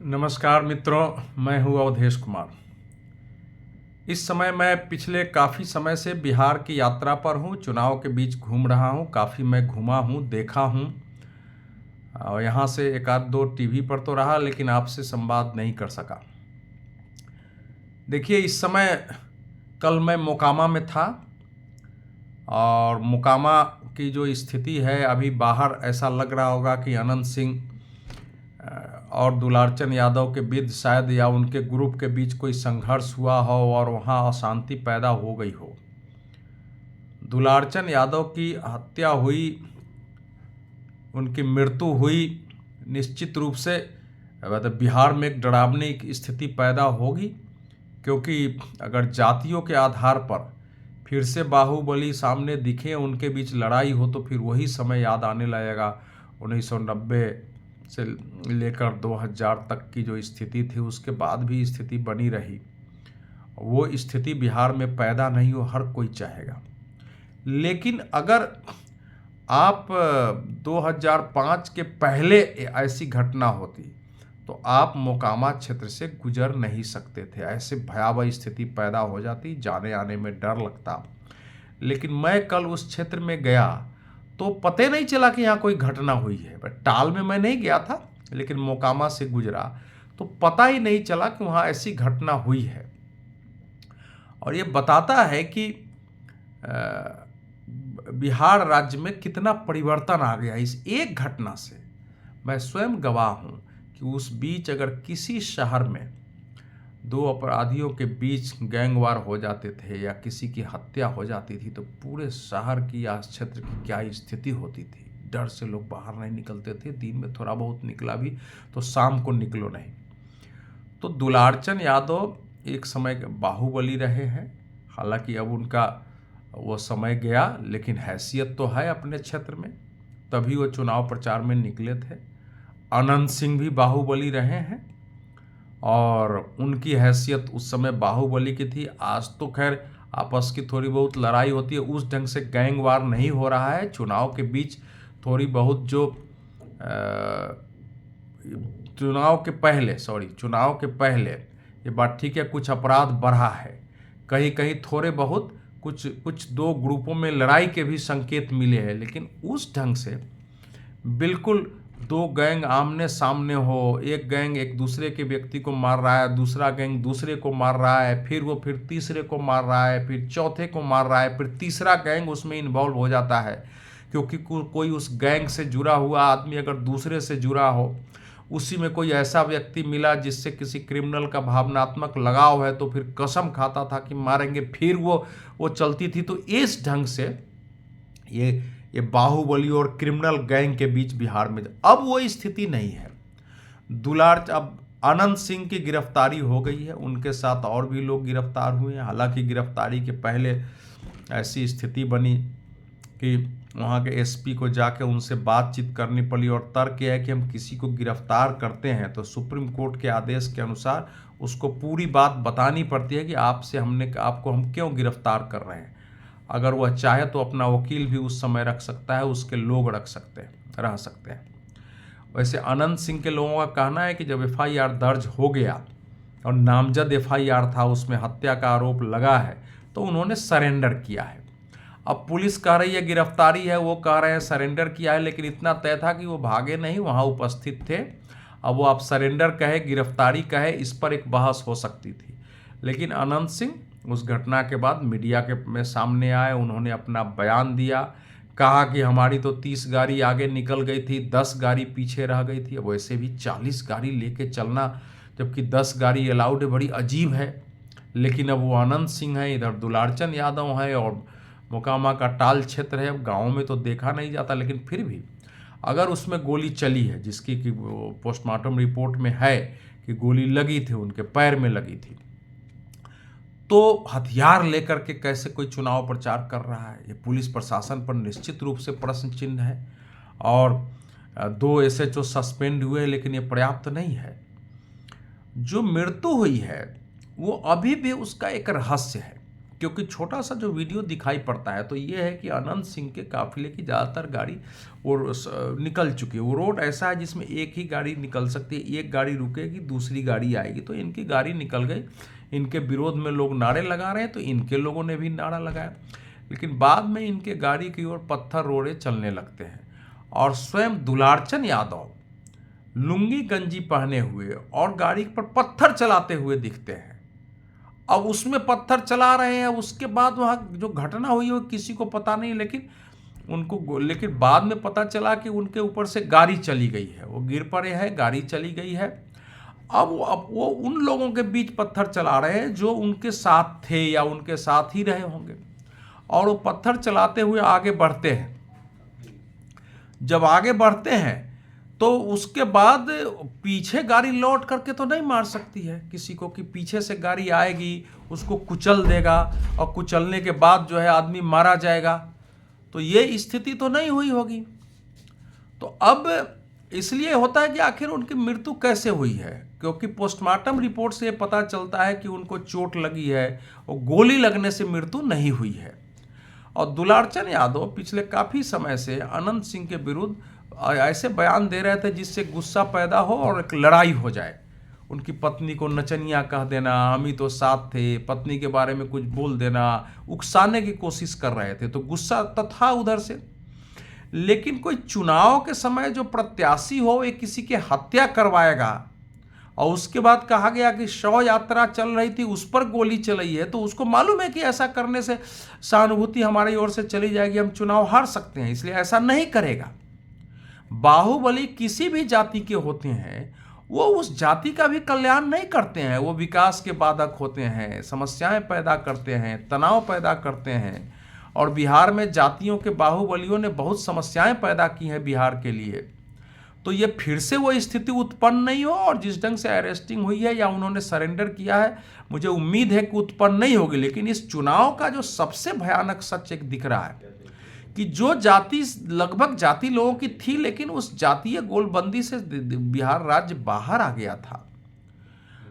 नमस्कार मित्रों, मैं हूँ अवधेश कुमार। इस समय मैं पिछले काफ़ी समय से बिहार की यात्रा पर हूँ। चुनाव के बीच घूम रहा हूँ। काफ़ी मैं घूमा हूँ, देखा हूँ और यहाँ से एक आध दो टीवी पर तो रहा, लेकिन आपसे संवाद नहीं कर सका। देखिए, इस समय कल मैं मोकामा में था और मोकामा की जो स्थिति है, अभी बाहर ऐसा लग रहा होगा कि अनंत सिंह और दुलारचंद यादव के बीच शायद या उनके ग्रुप के बीच कोई संघर्ष हुआ हो और वहाँ अशांति पैदा हो गई हो। दुलारचंद यादव की हत्या हुई, उनकी मृत्यु हुई, निश्चित रूप से मतलब बिहार में एक डरावनी की स्थिति पैदा होगी, क्योंकि अगर जातियों के आधार पर फिर से बाहुबली सामने दिखे, उनके बीच लड़ाई हो, तो फिर वही समय याद आने लगेगा 1990 से लेकर 2000 तक की जो स्थिति थी। उसके बाद भी स्थिति बनी रही। वो स्थिति बिहार में पैदा नहीं हो, हर कोई चाहेगा। लेकिन अगर आप 2005 के पहले ऐसी घटना होती तो आप मोकामा क्षेत्र से गुजर नहीं सकते थे। ऐसे भयावह स्थिति पैदा हो जाती, जाने आने में डर लगता। लेकिन मैं कल उस क्षेत्र में गया तो पता नहीं चला कि यहाँ कोई घटना हुई है। टाल में मैं नहीं गया था, लेकिन मोकामा से गुजरा तो पता ही नहीं चला कि वहाँ ऐसी घटना हुई है। और ये बताता है कि बिहार राज्य में कितना परिवर्तन आ गया इस एक घटना से। मैं स्वयं गवाह हूँ कि उस बीच अगर किसी शहर में दो अपराधियों के बीच गैंगवार हो जाते थे या किसी की हत्या हो जाती थी तो पूरे शहर की या क्षेत्र की क्या स्थिति होती थी। डर से लोग बाहर नहीं निकलते थे। दिन में थोड़ा बहुत निकला भी तो शाम को निकलो नहीं। तो दुलारचंद यादव एक समय बाहुबली रहे हैं। हालांकि अब उनका वो समय गया, लेकिन हैसियत तो है अपने क्षेत्र में, तभी वो चुनाव प्रचार में निकले थे। अनंत सिंह भी बाहुबली रहे हैं और उनकी हैसियत उस समय बाहुबली की थी। आज तो खैर आपस की थोड़ी बहुत लड़ाई होती है, उस ढंग से गैंगवार नहीं हो रहा है। चुनाव के बीच थोड़ी बहुत जो चुनाव के पहले ये बात ठीक है, कुछ अपराध बढ़ा है। कहीं कहीं थोड़े बहुत कुछ दो ग्रुपों में लड़ाई के भी संकेत मिले हैं, लेकिन उस ढंग से बिल्कुल दो गैंग आमने सामने हो, एक गैंग एक दूसरे के व्यक्ति को मार रहा है, दूसरा गैंग दूसरे को मार रहा है, फिर तीसरे को मार रहा है, फिर चौथे को मार रहा है, फिर तीसरा गैंग उसमें इन्वॉल्व हो जाता है। क्योंकि कोई उस गैंग से जुड़ा हुआ आदमी अगर दूसरे से जुड़ा हो, उसी में कोई ऐसा व्यक्ति मिला जिससे किसी क्रिमिनल का भावनात्मक लगाव है, तो फिर कसम खाता था कि मारेंगे, फिर वो चलती थी। तो इस ढंग से ये बाहुबली और क्रिमिनल गैंग के बीच बिहार में अब वो स्थिति नहीं है। अब अनंत सिंह की गिरफ्तारी हो गई है, उनके साथ और भी लोग गिरफ्तार हुए हैं। हालांकि गिरफ्तारी के पहले ऐसी स्थिति बनी कि वहाँ के एसपी को जाके उनसे बातचीत करनी पड़ी और तर्क यह है कि हम किसी को गिरफ्तार करते हैं तो सुप्रीम कोर्ट के आदेश के अनुसार उसको पूरी बात बतानी पड़ती है कि आपको हम क्यों गिरफ्तार कर रहे हैं। अगर वह चाहे तो अपना वकील भी उस समय रख सकता है, उसके लोग रह सकते हैं। वैसे अनंत सिंह के लोगों का कहना है कि जब एफआईआर दर्ज हो गया और नामजद एफआईआर था, उसमें हत्या का आरोप लगा है, तो उन्होंने सरेंडर किया है। अब पुलिस कह रही है गिरफ्तारी है, वो कह रहे हैं सरेंडर किया है, लेकिन इतना तय था कि वो भागे नहीं, वहाँ उपस्थित थे। अब वो आप सरेंडर कहे गिरफ्तारी कहे, इस पर एक बहस हो सकती थी। लेकिन अनंत सिंह उस घटना के बाद मीडिया के में सामने आए, उन्होंने अपना बयान दिया, कहा कि हमारी तो 30 गाड़ी आगे निकल गई थी, 10 गाड़ी पीछे रह गई थी। अब वैसे भी 40 गाड़ी लेके चलना, जबकि 10 गाड़ी अलाउड है, बड़ी अजीब है। लेकिन अब वो अनंत सिंह है, इधर दुलारचंद यादव है और मोकामा का टाल क्षेत्र है। अब गाँव में तो देखा नहीं जाता, लेकिन फिर भी अगर उसमें गोली चली है, जिसकी कि पोस्टमार्टम रिपोर्ट में है कि गोली लगी थी, उनके पैर में लगी थी, तो हथियार लेकर के कैसे कोई चुनाव प्रचार कर रहा है? ये पुलिस प्रशासन पर निश्चित रूप से प्रश्न चिन्ह है। और 2 एसएचओ सस्पेंड हुए, लेकिन ये पर्याप्त नहीं है। जो मृत्यु हुई है वो अभी भी उसका एक रहस्य है। क्योंकि छोटा सा जो वीडियो दिखाई पड़ता है तो ये है कि अनंत सिंह के काफिले की ज़्यादातर गाड़ी वो निकल चुकी है। वो रोड ऐसा है जिसमें एक ही गाड़ी निकल सकती है, एक गाड़ी रुकेगी दूसरी गाड़ी आएगी, तो इनकी गाड़ी निकल गई। इनके विरोध में लोग नारे लगा रहे हैं तो इनके लोगों ने भी नारा लगाया, लेकिन बाद में इनके गाड़ी की ओर पत्थर रोड़े चलने लगते हैं और स्वयं दुलारचंद यादव लुंगी गंजी पहने हुए और गाड़ी पर पत्थर चलाते हुए दिखते हैं। अब उसमें पत्थर चला रहे हैं, उसके बाद वहाँ जो घटना हुई वो किसी को पता नहीं, लेकिन बाद में पता चला कि उनके ऊपर से गाड़ी चली गई है, वो गिर पड़े हैं, गाड़ी चली गई है। अब वो उन लोगों के बीच पत्थर चला रहे हैं जो उनके साथ थे या उनके साथ ही रहे होंगे, और वो पत्थर चलाते हुए आगे बढ़ते हैं। जब आगे बढ़ते हैं तो उसके बाद पीछे गाड़ी लौट करके तो नहीं मार सकती है किसी को, कि पीछे से गाड़ी आएगी उसको कुचल देगा और कुचलने के बाद जो है आदमी मारा जाएगा, तो ये स्थिति तो नहीं हुई होगी। तो अब इसलिए होता है कि आखिर उनकी मृत्यु कैसे हुई है, क्योंकि पोस्टमार्टम रिपोर्ट से पता चलता है कि उनको चोट लगी है और गोली लगने से मृत्यु नहीं हुई है। और दुलारचंद यादव पिछले काफ़ी समय से अनंत सिंह के विरुद्ध ऐसे बयान दे रहे थे जिससे गुस्सा पैदा हो और एक लड़ाई हो जाए। उनकी पत्नी को नचनिया कह देना, हम ही तो साथ थे, पत्नी के बारे में कुछ बोल देना, उकसाने की कोशिश कर रहे थे, तो गुस्सा तो था उधर से। लेकिन कोई चुनाव के समय जो प्रत्याशी हो एक किसी की हत्या करवाएगा और उसके बाद कहा गया कि शव यात्रा चल रही थी उस पर गोली चलाई है, तो उसको मालूम है कि ऐसा करने से सहानुभूति हमारी ओर से चली जाएगी, हम चुनाव हार सकते हैं, इसलिए ऐसा नहीं करेगा। बाहुबली किसी भी जाति के होते हैं, वो उस जाति का भी कल्याण नहीं करते हैं, वो विकास के बाधक होते हैं, समस्याएं पैदा करते हैं, तनाव पैदा करते हैं। और बिहार में जातियों के बाहुबलियों ने बहुत समस्याएं पैदा की हैं बिहार के लिए। तो ये फिर से वो स्थिति उत्पन्न नहीं हो, और जिस ढंग से अरेस्टिंग हुई है या उन्होंने सरेंडर किया है, मुझे उम्मीद है कि उत्पन्न नहीं होगी। लेकिन इस चुनाव का जो सबसे भयानक सच एक दिख रहा है कि जो जाति लगभग जाति लोगों की थी, लेकिन उस जातीय गोलबंदी से बिहार राज्य बाहर आ गया था।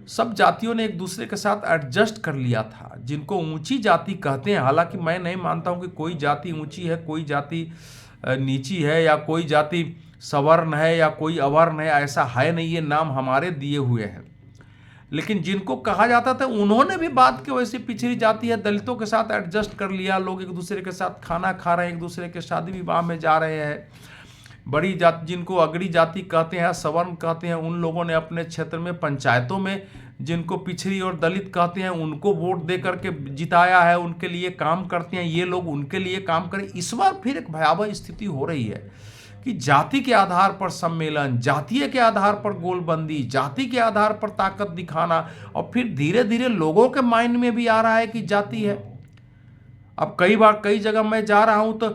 सब जातियों ने एक दूसरे के साथ एडजस्ट कर लिया था, जिनको ऊंची जाति कहते हैं। हालांकि मैं नहीं मानता हूं कि कोई जाति ऊंची है, कोई जाति नीची है, या कोई जाति सवर्ण है या कोई अवर्ण है, ऐसा है नहीं, ये नाम हमारे दिए हुए हैं। लेकिन जिनको कहा जाता था उन्होंने भी बात के वैसे पिछड़ी जाति है दलितों के साथ एडजस्ट कर लिया। लोग एक दूसरे के साथ खाना खा रहे हैं, एक दूसरे के शादी विवाह में जा रहे हैं। बड़ी जाति जिनको अगड़ी जाति कहते हैं, सवर्ण कहते हैं, उन लोगों ने अपने क्षेत्र में पंचायतों में जिनको पिछड़ी और दलित कहते हैं उनको वोट दे करके जिताया है, उनके लिए काम करते हैं, ये लोग उनके लिए काम करें। इस बार फिर एक भयावह स्थिति हो रही है कि जाति के आधार पर सम्मेलन, जातीय के आधार पर गोलबंदी, जाति के आधार पर ताकत दिखाना, और फिर धीरे धीरे लोगों के माइंड में भी आ रहा है कि जाति है। अब कई जगह मैं जा रहा हूं तो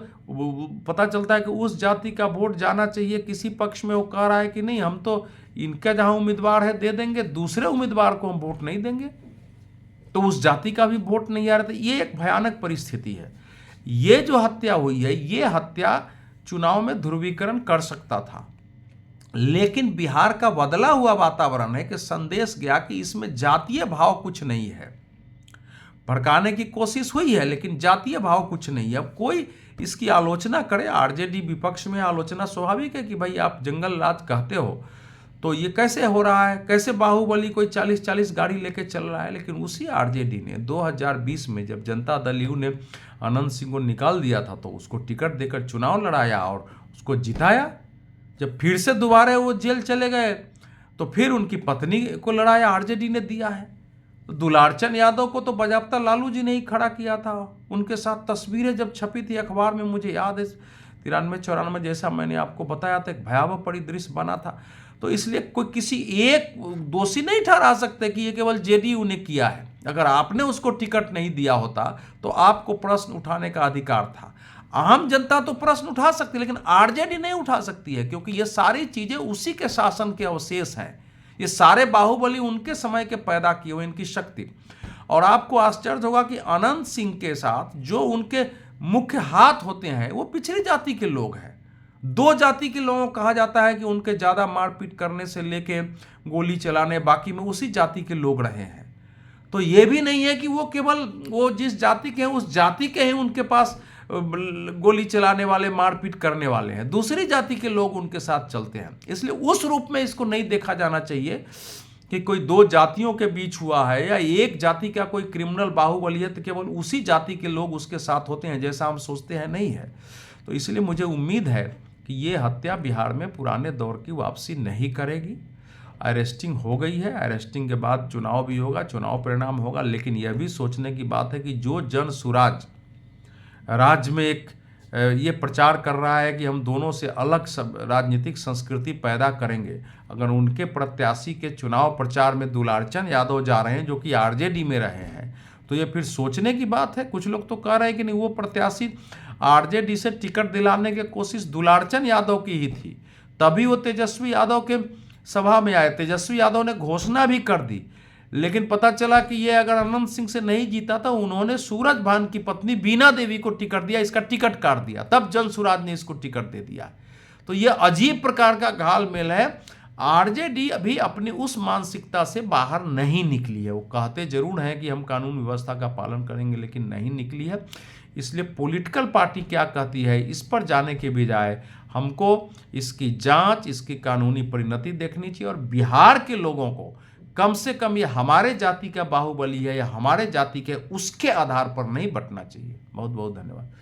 पता चलता है कि उस जाति का वोट जाना चाहिए किसी पक्ष में, वो कह रहा है कि नहीं हम तो इनका जहां उम्मीदवार है दे देंगे, दूसरे उम्मीदवार को हम वोट नहीं देंगे, तो उस जाति का भी वोट नहीं आ रहा था। ये एक भयानक परिस्थिति है। ये जो हत्या हुई है, ये हत्या चुनाव में ध्रुवीकरण कर सकता था, लेकिन बिहार का बदला हुआ वातावरण है कि संदेश गया कि इसमें जातीय भाव कुछ नहीं है। भड़काने की कोशिश हुई है लेकिन जातीय भाव कुछ नहीं है। अब कोई इसकी आलोचना करे, आरजेडी विपक्ष में आलोचना स्वाभाविक है कि भाई आप जंगल राज कहते हो तो ये कैसे हो रहा है, कैसे बाहुबली कोई 40-40 गाड़ी लेके चल रहा है। लेकिन उसी आरजेडी ने 2020 में जब जनता दल यू ने अनंत सिंह को निकाल दिया था तो उसको टिकट देकर चुनाव लड़ाया और उसको जिताया। जब फिर से दोबारा वो जेल चले गए तो फिर उनकी पत्नी को लड़ाया आरजेडी ने दिया है। तो दुलारचंद यादव को तो बजाबता लालू जी ने ही खड़ा किया था। उनके साथ तस्वीरें जब छपी थी अखबार में, मुझे याद है 93-94, जैसा मैंने आपको बताया था, एक भयावह परिदृश्य बना था। तो इसलिए कोई किसी एक दोषी नहीं ठहरा सकते कि ये केवल जेडीयू ने किया है। अगर आपने उसको टिकट नहीं दिया होता तो आपको प्रश्न उठाने का अधिकार था। आम जनता तो प्रश्न उठा सकती है लेकिन आरजेडी नहीं उठा सकती है, क्योंकि ये सारी चीजें उसी के शासन के अवशेष हैं। ये सारे बाहुबली उनके समय के पैदा किए हुए इनकी शक्ति। और आपको आश्चर्य होगा कि अनंत सिंह के साथ जो उनके मुख्य हाथ होते हैं वो पिछड़ी जाति के लोग हैं। 2 जाति के लोगों को कहा जाता है कि उनके ज़्यादा मारपीट करने से लेके गोली चलाने बाकी में उसी जाति के लोग रहे हैं। तो ये भी नहीं है कि वो केवल वो जिस जाति के हैं उस जाति के ही उनके पास गोली चलाने वाले, मारपीट करने वाले हैं, दूसरी जाति के लोग उनके साथ चलते हैं। इसलिए उस रूप में इसको नहीं देखा जाना चाहिए कि कोई दो जातियों के बीच हुआ है या एक जाति का कोई क्रिमिनल बाहुबली है तो केवल उसी जाति के लोग उसके साथ होते हैं, जैसा हम सोचते हैं, नहीं है। तो इसलिए मुझे उम्मीद है कि ये हत्या बिहार में पुराने दौर की वापसी नहीं करेगी। अरेस्टिंग हो गई है, अरेस्टिंग के बाद चुनाव भी होगा, चुनाव परिणाम होगा, लेकिन यह भी सोचने की बात है कि जो जन सुराज राज्य में एक ये प्रचार कर रहा है कि हम दोनों से अलग सब राजनीतिक संस्कृति पैदा करेंगे, अगर उनके प्रत्याशी के चुनाव प्रचार में दुलारचंद यादव जा रहे हैं जो कि आरजेडी में रहे हैं, तो ये फिर सोचने की बात है। कुछ लोग तो कह रहे हैं कि नहीं, वो प्रत्याशी आरजेडी से टिकट दिलाने की कोशिश दुलारचंद यादव की ही थी, तभी वो तेजस्वी यादव के सभा में आए। तेजस्वी यादव ने घोषणा भी कर दी, लेकिन पता चला कि ये अगर अनंत सिंह से नहीं जीता था, उन्होंने सूरज भान की पत्नी बीना देवी को टिकट दिया, इसका टिकट काट दिया, तब जन सुराज ने इसको टिकट दे दिया। तो ये अजीब प्रकार का घालमेल है। आरजेडी अभी अपनी उस मानसिकता से बाहर नहीं निकली है। वो कहते जरूर हैं कि हम कानून व्यवस्था का पालन करेंगे, लेकिन नहीं निकली है। इसलिए पॉलिटिकल पार्टी क्या कहती है इस पर जाने के बजाय हमको इसकी जांच, इसकी कानूनी परिणति देखनी चाहिए, और बिहार के लोगों को कम से कम ये हमारे जाति का बाहुबली है या हमारे जाति के, उसके आधार पर नहीं बंटना चाहिए। बहुत बहुत धन्यवाद।